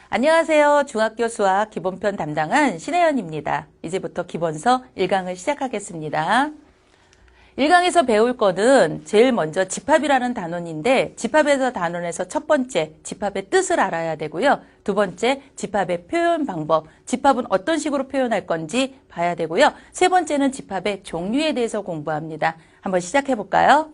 안녕하세요. 중학교 수학 기본편 담당한 신혜연입니다. 이제부터 기본서 1강을 시작하겠습니다. 1강에서 배울 거는 제일 먼저 집합이라는 단원인데 집합에서 단원에서 첫 번째 집합의 뜻을 알아야 되고요. 두 번째 집합의 표현 방법, 집합은 어떤 식으로 표현할 건지 봐야 되고요. 세 번째는 집합의 종류에 대해서 공부합니다. 한번 시작해 볼까요?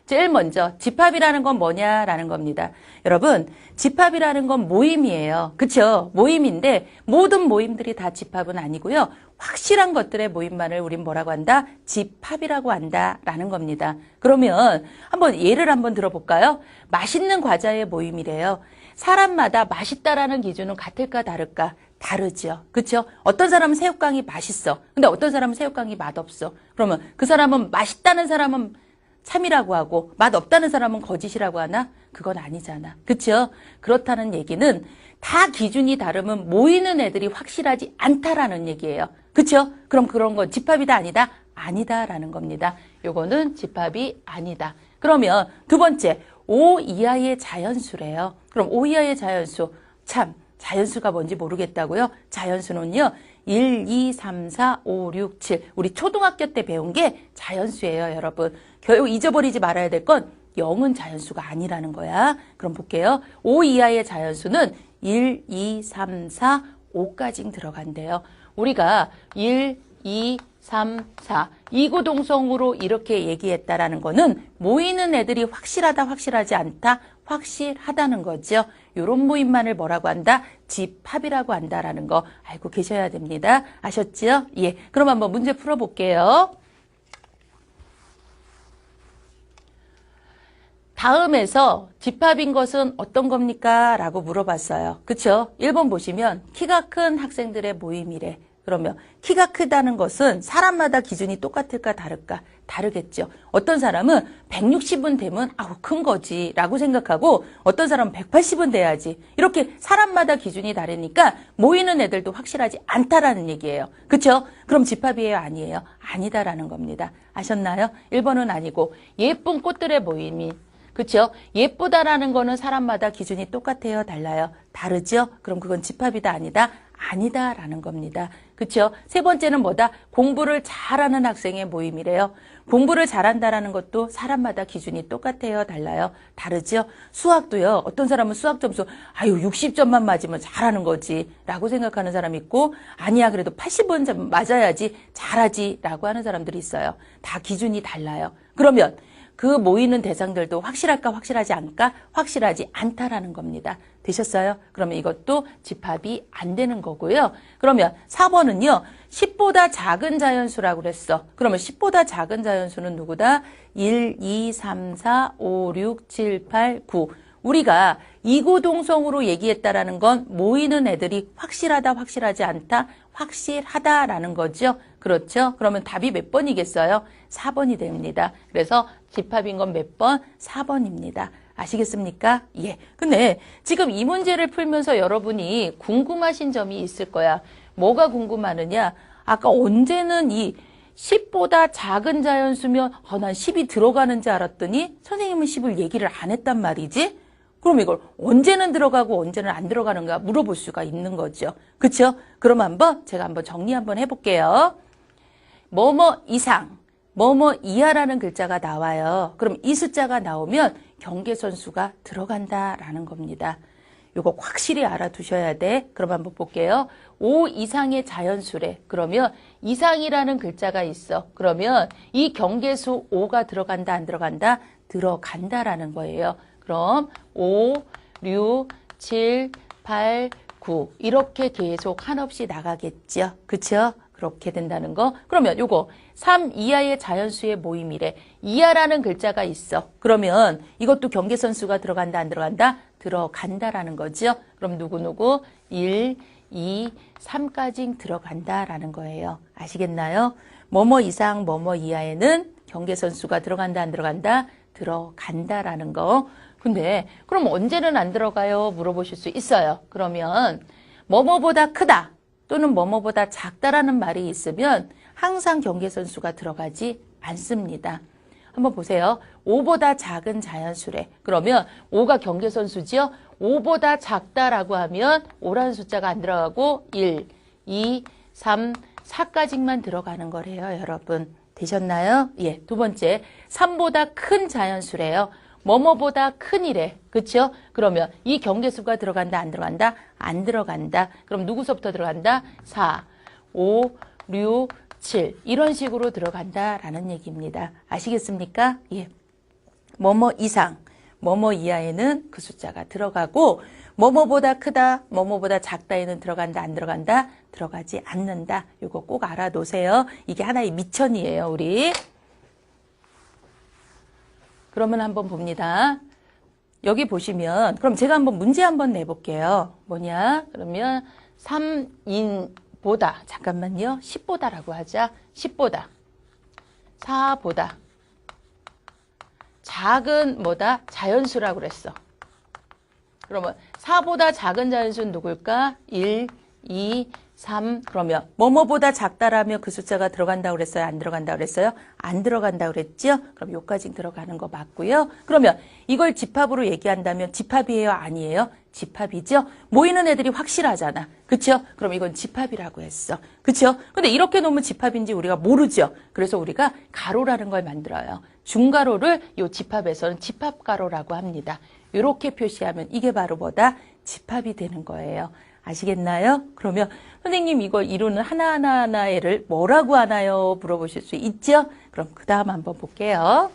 제일 먼저 집합이라는 건 뭐냐라는 겁니다. 여러분, 집합이라는 건 모임이에요. 그쵸? 모임인데 모든 모임들이 다 집합은 아니고요. 확실한 것들의 모임만을 우린 뭐라고 한다? 집합이라고 한다라는 겁니다. 그러면 예를 한번 들어볼까요? 맛있는 과자의 모임이래요. 사람마다 맛있다라는 기준은 같을까 다를까? 다르죠. 그쵸? 어떤 사람은 새우깡이 맛있어. 근데 어떤 사람은 새우깡이 맛없어. 그러면 그 사람은 맛있다는 사람은 참이라고 하고 맛없다는 사람은 거짓이라고 하나? 그건 아니잖아. 그쵸? 그렇다는 얘기는 다 기준이 다르면 모이는 애들이 확실하지 않다라는 얘기예요. 그쵸? 그럼 그런 건 집합이다 아니다? 아니다라는 겁니다. 요거는 집합이 아니다. 그러면 두 번째, 5 이하의 자연수래요. 그럼 5 이하의 자연수, 참 자연수가 뭔지 모르겠다고요? 자연수는요. 1, 2, 3, 4, 5, 6, 7. 우리 초등학교 때 배운 게 자연수예요, 여러분. 결국 잊어버리지 말아야 될 건 0은 자연수가 아니라는 거야. 그럼 볼게요. 5 이하의 자연수는 1, 2, 3, 4, 5까지 들어간대요. 우리가 1, 2, 3, 4 이구동성으로 이렇게 얘기했다라는 거는 모이는 애들이 확실하다, 확실하지 않다, 확실하다는 거죠. 이런 모임만을 뭐라고 한다? 집합이라고 한다라는 거 알고 계셔야 됩니다. 아셨죠? 예. 그럼 한번 문제 풀어볼게요. 다음에서 집합인 것은 어떤 겁니까? 라고 물어봤어요. 그쵸? 1번 보시면 키가 큰 학생들의 모임이래. 그러면 키가 크다는 것은 사람마다 기준이 똑같을까 다를까? 다르겠죠. 어떤 사람은 160은 되면 아우 큰 거지 라고 생각하고 어떤 사람은 180은 돼야지. 이렇게 사람마다 기준이 다르니까 모이는 애들도 확실하지 않다라는 얘기예요. 그쵸? 그럼 집합이에요? 아니에요? 아니다라는 겁니다. 아셨나요? 1번은 아니고 예쁜 꽃들의 모임이 그쵸? 예쁘다라는 거는 사람마다 기준이 똑같아요? 달라요? 다르죠? 그럼 그건 집합이다 아니다? 아니다라는 겁니다. 그쵸? 세 번째는 뭐다? 공부를 잘하는 학생의 모임이래요. 공부를 잘한다라는 것도 사람마다 기준이 똑같아요? 달라요? 다르죠? 수학도요. 어떤 사람은 수학 점수 60점만 맞으면 잘하는 거지 라고 생각하는 사람이 있고 아니야 그래도 80원 맞아야지 잘하지 라고 하는 사람들이 있어요. 다 기준이 달라요. 그러면 그 모이는 대상들도 확실할까 확실하지 않을까? 확실하지 않다라는 겁니다. 되셨어요? 그러면 이것도 집합이 안 되는 거고요. 그러면 4번은요. 10보다 작은 자연수라고 그랬어. 그러면 10보다 작은 자연수는 누구다? 1, 2, 3, 4, 5, 6, 7, 8, 9. 우리가 이구동성으로 얘기했다라는 건 모이는 애들이 확실하다, 확실하지 않다, 확실하다라는 거죠. 그렇죠? 그러면 답이 몇 번이겠어요? 4번이 됩니다. 그래서 집합인 건 몇 번? 4번입니다. 아시겠습니까? 예. 근데 지금 이 문제를 풀면서 여러분이 궁금하신 점이 있을 거야. 뭐가 궁금하느냐? 아까 언제는 이 10보다 작은 자연수면 난 10이 들어가는 줄 알았더니 선생님은 10을 얘기를 안 했단 말이지? 그럼 이걸 언제는 들어가고 언제는 안 들어가는가 물어볼 수가 있는 거죠. 그렇죠? 그럼 제가 한번 정리 한번 해볼게요. 뭐뭐 이상, 뭐뭐 이하라는 글자가 나와요. 그럼 이 숫자가 나오면 경계선수가 들어간다라는 겁니다. 이거 확실히 알아두셔야 돼. 그럼 한번 볼게요. 5 이상의 자연수래. 그러면 이상이라는 글자가 있어. 그러면 이 경계수 5가 들어간다 안 들어간다? 들어간다라는 거예요. 그럼 5, 6, 7, 8, 9 이렇게 계속 한없이 나가겠죠. 그쵸? 그렇게 된다는 거. 그러면 요거 3 이하의 자연수의 모임이래. 이하라는 글자가 있어. 그러면 이것도 경계선수가 들어간다 안 들어간다? 들어간다라는 거죠. 그럼 누구누구 1, 2, 3까지 들어간다라는 거예요. 아시겠나요? 뭐뭐 이상 뭐뭐 이하에는 경계선수가 들어간다 안 들어간다? 들어간다라는 거. 근데 그럼 언제는 안 들어가요? 물어보실 수 있어요. 그러면 뭐뭐보다 크다 또는 뭐뭐보다 작다라는 말이 있으면 항상 경계선수가 들어가지 않습니다. 한번 보세요. 5보다 작은 자연수래. 그러면 5가 경계선수지요? 5보다 작다라고 하면 5라는 숫자가 안 들어가고 1, 2, 3, 4까지만 들어가는 거래요, 여러분. 되셨나요? 예. 두 번째, 3보다 큰 자연수래요. 뭐뭐보다 큰이래. 그쵸? 그러면 이 경계수가 들어간다, 안 들어간다? 안 들어간다. 그럼 누구서부터 들어간다? 4, 5, 6, 7. 이런 식으로 들어간다라는 얘기입니다. 아시겠습니까? 예. 뭐뭐 이상, 뭐뭐 이하에는 그 숫자가 들어가고 뭐뭐보다 크다, 뭐뭐보다 작다에는 들어간다, 안 들어간다? 들어가지 않는다. 이거 꼭 알아놓으세요. 이게 하나의 미천이에요, 우리. 그러면 한번 봅니다. 여기 보시면 그럼 제가 한번 문제 한번 내볼게요. 뭐냐? 그러면 3인보다 잠깐만요. 10보다라고 하자. 10보다 4보다 작은 뭐다? 자연수라고 그랬어. 그러면 4보다 작은 자연수는 누굴까? 1, 2, 3. 그러면 뭐뭐보다 작다라면 그 숫자가 들어간다고 그랬어요? 안 들어간다고 그랬어요? 안 들어간다고 그랬죠? 그럼 요까지 들어가는 거 맞고요. 그러면 이걸 집합으로 얘기한다면 집합이에요? 아니에요? 집합이죠? 모이는 애들이 확실하잖아. 그쵸? 그럼 이건 집합이라고 했어. 그쵸? 근데 이렇게 놓으면 집합인지 우리가 모르죠? 그래서 우리가 가로라는 걸 만들어요. 중가로를 요 집합에서는 집합가로라고 합니다. 이렇게 표시하면 이게 바로 뭐다? 집합이 되는 거예요. 아시겠나요? 그러면 선생님 이걸 이루는 하나하나의 뭐라고 하나요? 물어보실 수 있죠? 그럼 그 다음 한번 볼게요.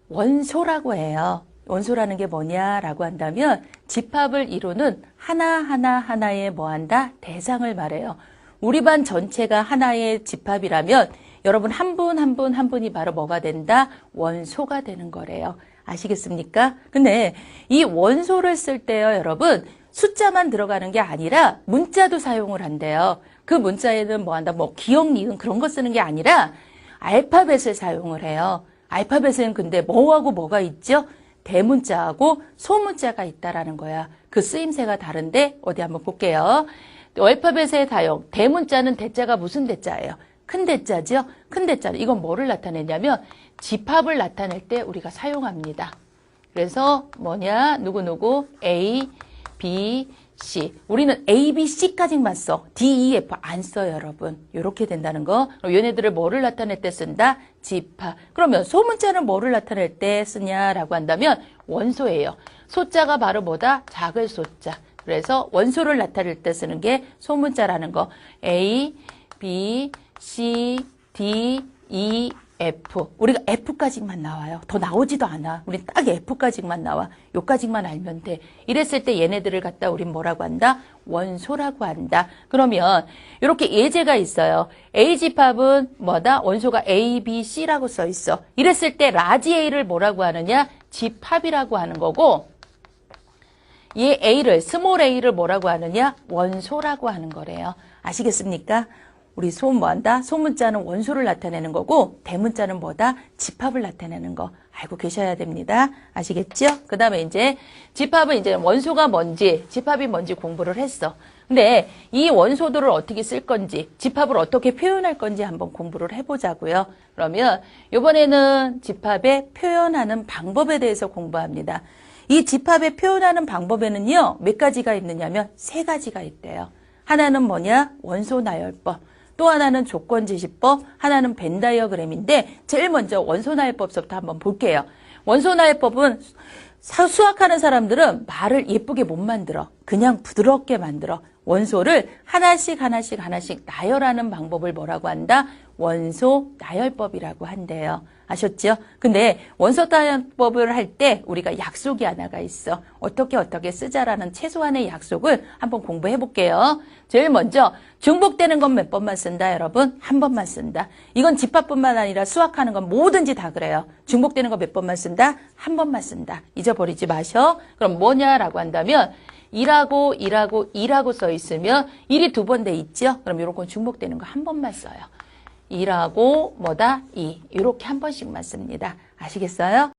원소라고 해요. 원소라는 게 뭐냐라고 한다면 집합을 이루는 하나하나의 뭐한다? 대상을 말해요. 우리 반 전체가 하나의 집합이라면 여러분 한 분이 바로 뭐가 된다? 원소가 되는 거래요. 아시겠습니까? 근데 이 원소를 쓸 때요, 여러분 숫자만 들어가는 게 아니라 문자도 사용을 한대요. 그 문자에는 뭐 한다? 뭐 기억, 니은 그런 거 쓰는 게 아니라 알파벳을 사용을 해요. 알파벳에는 근데 뭐하고 뭐가 있죠? 대문자하고 소문자가 있다라는 거야. 그 쓰임새가 다른데 어디 한번 볼게요. 알파벳의 사용. 대문자는 대자가 무슨 대자예요? 큰 대자죠? 큰 대자는 이건 뭐를 나타내냐면 집합을 나타낼 때 우리가 사용합니다. 그래서 뭐냐? 누구누구 A, B, C. 우리는 A, B, C까지만 써. D, E, F 안 써요, 여러분. 이렇게 된다는 거. 그럼 얘네들을 뭐를 나타낼 때 쓴다? 집합. 그러면 소문자는 뭐를 나타낼 때 쓰냐라고 한다면 원소예요. 소자가 바로 뭐다? 작을 소자. 그래서 원소를 나타낼 때 쓰는 게 소문자라는 거. A, B, C, D, E, F. 우리가 F까지만 나와요. 더 나오지도 않아. 우린 딱 F까지만 나와. 요까지만 알면 돼. 이랬을 때 얘네들을 갖다 우린 뭐라고 한다? 원소라고 한다. 그러면 이렇게 예제가 있어요. A 집합은 뭐다? 원소가 A, B, C라고 써 있어. 이랬을 때 라지 A를 뭐라고 하느냐? 집합이라고 하는 거고 얘 A를 스몰 A를 뭐라고 하느냐? 원소라고 하는 거래요. 아시겠습니까? 우리 뭐한다? 소문자는 원소를 나타내는 거고 대문자는 뭐다? 집합을 나타내는 거 알고 계셔야 됩니다. 아시겠죠? 그 다음에 이제 집합은 이제 원소가 뭔지 집합이 뭔지 공부를 했어. 근데 이 원소들을 어떻게 쓸 건지 집합을 어떻게 표현할 건지 한번 공부를 해보자고요. 그러면 이번에는 집합의 표현하는 방법에 대해서 공부합니다. 이 집합의 표현하는 방법에는요. 몇 가지가 있느냐면 세 가지가 있대요. 하나는 뭐냐? 원소 나열법. 또 하나는 조건제시법, 하나는 벤 다이어그램인데 제일 먼저 원소나열법부터 한번 볼게요. 원소나열법은 수학하는 사람들은 말을 예쁘게 못 만들어. 그냥 부드럽게 만들어. 원소를 하나씩 나열하는 방법을 뭐라고 한다? 원소 나열법이라고 한대요. 아셨죠? 근데 원소 나열법을 할 때 우리가 약속이 하나가 있어. 어떻게 쓰자라는 최소한의 약속을 한번 공부해 볼게요. 제일 먼저 중복되는 건 몇 번만 쓴다, 여러분? 한 번만 쓴다. 이건 집합뿐만 아니라 수학하는 건 뭐든지 다 그래요. 중복되는 거 몇 번만 쓴다? 한 번만 쓴다. 잊어버리지 마셔. 그럼 뭐냐라고 한다면 2라고 써 있으면 1이 두 번 돼 있죠? 그럼 이런 건 중복되는 거 한 번만 써요. 2라고 뭐다? 2. 이렇게 한 번씩만 씁니다. 아시겠어요?